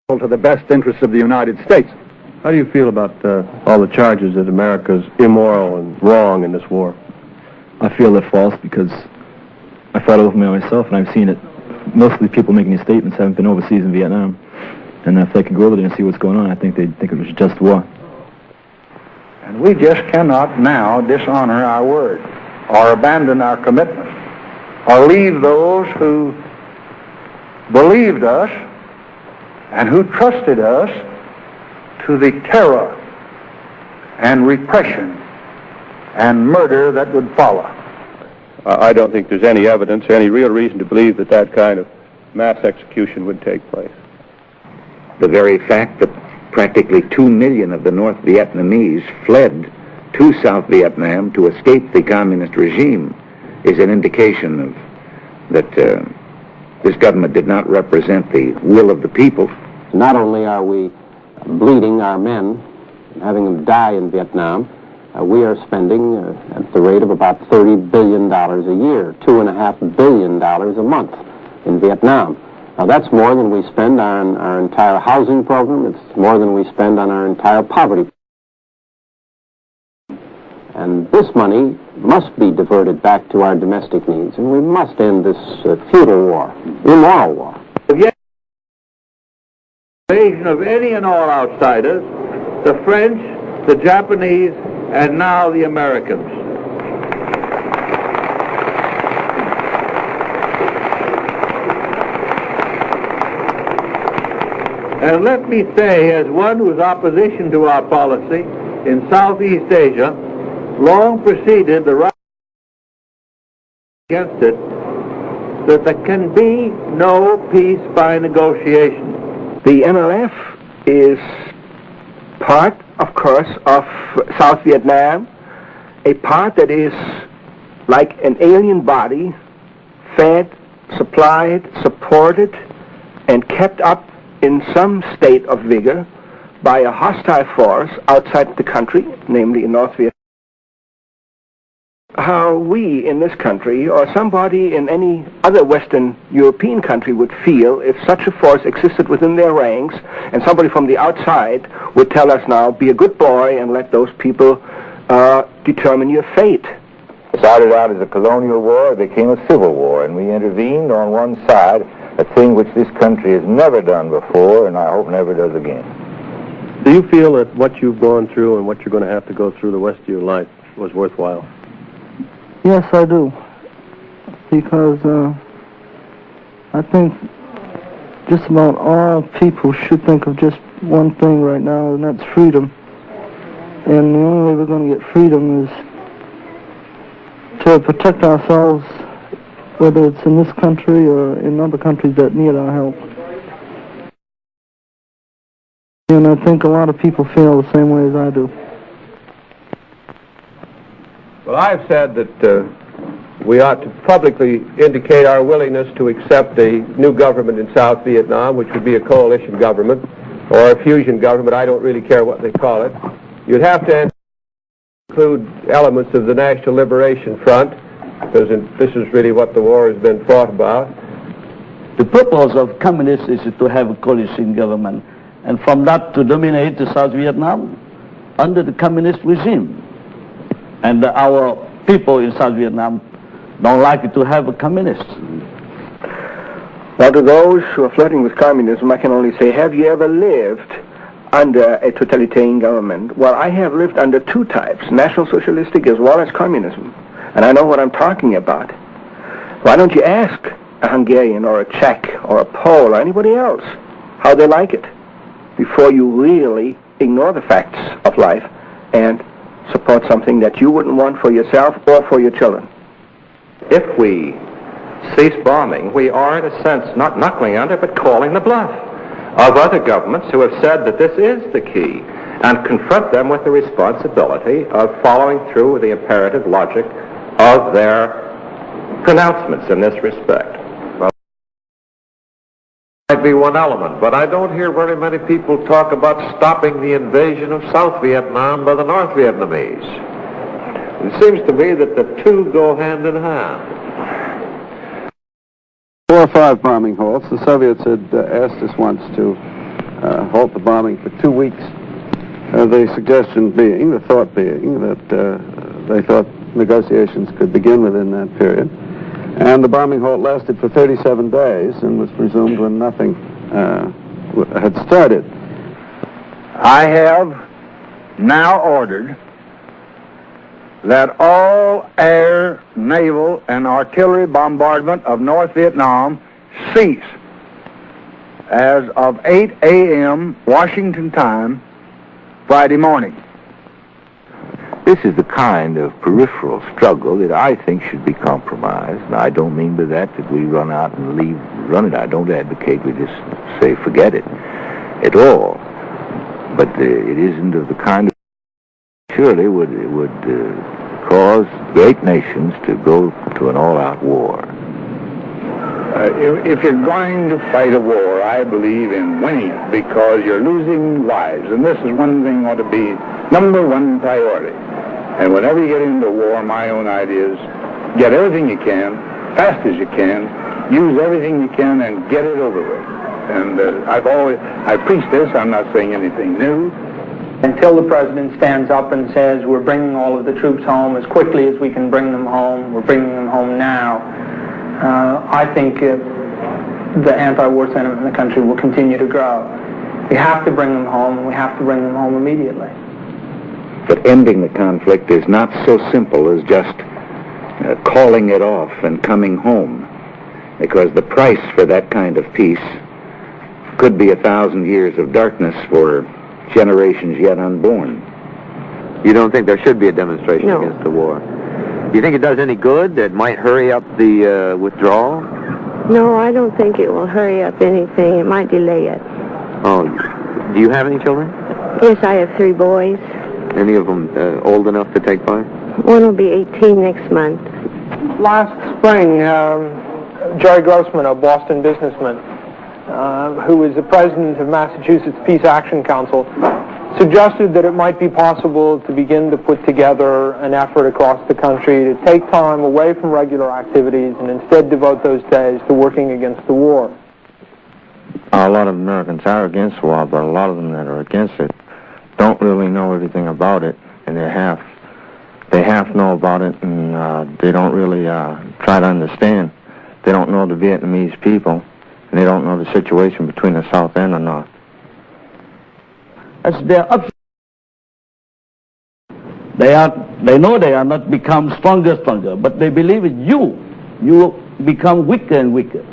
to the best interests of the United States. How do you feel about all the charges that America's immoral and wrong in this war? I feel they're false because I fought over myself and I've seen it. Most of the people making these statements haven't been overseas in Vietnam. And if they can go over there and see what's going on, I think they'd think it was just war. And we just cannot now dishonor our word or abandon our commitment or leave those who believed us and who trusted us to the terror and repression and murder that would follow. I don't think there's any evidence or any real reason to believe that that kind of mass execution would take place. The very fact that practically 2 million of the North Vietnamese fled to South Vietnam to escape the communist regime is an indication of that this government did not represent the will of the people. Not only are we bleeding our men, having them die in Vietnam, we are spending at the rate of about $30 billion a year, $2.5 billion a month in Vietnam. Now that's more than we spend on our entire housing program. It's more than we spend on our entire poverty. And this money must be diverted back to our domestic needs, and we must end this feudal war, immoral war. The invasion of any and all outsiders, the French, the Japanese, and now the Americans. And let me say, as one whose opposition to our policy in Southeast Asia long preceded the right against it, that there can be no peace by negotiation. The MLF is part, of course, of South Vietnam, a part that is like an alien body, fed, supplied, supported, and kept up in some state of vigor by a hostile force outside the country, namely in North Vietnam. How we in this country, or somebody in any other Western European country, would feel if such a force existed within their ranks and somebody from the outside would tell us now, be a good boy and let those people determine your fate. It started out as a colonial war, it became a civil war, and we intervened on one side, a thing which this country has never done before, and I hope never does again. Do you feel that what you've gone through and what you're going to have to go through the rest of your life was worthwhile? Yes, I do. Because I think just about all people should think of just one thing right now, and that's freedom. And the only way we're going to get freedom is to protect ourselves, whether it's in this country or in other countries that need our help. And I think a lot of people feel the same way as I do. Well, I've said that we ought to publicly indicate our willingness to accept a new government in South Vietnam, which would be a coalition government or a fusion government. I don't really care what they call it. You'd have to include elements of the National Liberation Front, because this is really what the war has been fought about. The purpose of communists is to have a coalition government, and from that to dominate the South Vietnam under the communist regime. And our people in South Vietnam don't like to have a communist. Well, to those who are flirting with communism, I can only say, have you ever lived under a totalitarian government? Well, I have lived under two types, National Socialistic as well as communism. And I know what I'm talking about. Why don't you ask a Hungarian or a Czech or a Pole or anybody else how they like it before you really ignore the facts of life and support something that you wouldn't want for yourself or for your children. If we cease bombing, we are, in a sense, not knuckling under, but calling the bluff of other governments who have said that this is the key, and confront them with the responsibility of following through with the imperative logic of their pronouncements in this respect. Well, might be one element, but I don't hear very many people talk about stopping the invasion of South Vietnam by the North Vietnamese. It seems to me that the two go hand in hand. 4 or 5 bombing halts. The Soviets had asked us once to halt the bombing for 2 weeks. The suggestion being, the thought being, that they thought negotiations could begin within that period. And the bombing halt lasted for 37 days and was resumed when nothing had started. I have now ordered that all air, naval, and artillery bombardment of North Vietnam cease as of 8 a.m. Washington time, Friday morning. This is the kind of peripheral struggle that I think should be compromised. Now, I don't mean by that we run out and run it. I don't advocate we just say forget it at all. But it isn't of the kind of surely would cause great nations to go to an all-out war. If you're going to fight a war, I believe in winning it because you're losing lives, and this is one thing ought to be number one priority. And whenever you get into war, my own idea is get everything you can, fast as you can, use everything you can, and get it over with. And I preach this, I'm not saying anything new. Until the president stands up and says, we're bringing all of the troops home as quickly as we can bring them home, we're bringing them home now, I think the anti-war sentiment in the country will continue to grow. We have to bring them home, and we have to bring them home immediately. But ending the conflict is not so simple as just calling it off and coming home, because the price for that kind of peace could be 1,000 years of darkness for generations yet unborn. You don't think there should be a demonstration against the war? Do you think it does any good? That might hurry up the withdrawal? No, I don't think it will hurry up anything. It might delay it. Oh, do you have any children? Yes, I have 3 boys. Any of them old enough to take part? One will be 18 next month. Last spring, Jerry Grossman, a Boston businessman, who was the president of Massachusetts Peace Action Council, suggested that it might be possible to begin to put together an effort across the country to take time away from regular activities and instead devote those days to working against the war. A lot of Americans are against war, but a lot of them that are against it don't really know everything about it, and they half know about it, and they don't really try to understand. They don't know the Vietnamese people, and they don't know the situation between the South and the North. As they are they know they are not become stronger, but they believe it. You become weaker and weaker.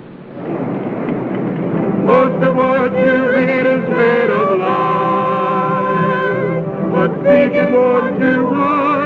Most of what you read is made of lies, but speaking what you want.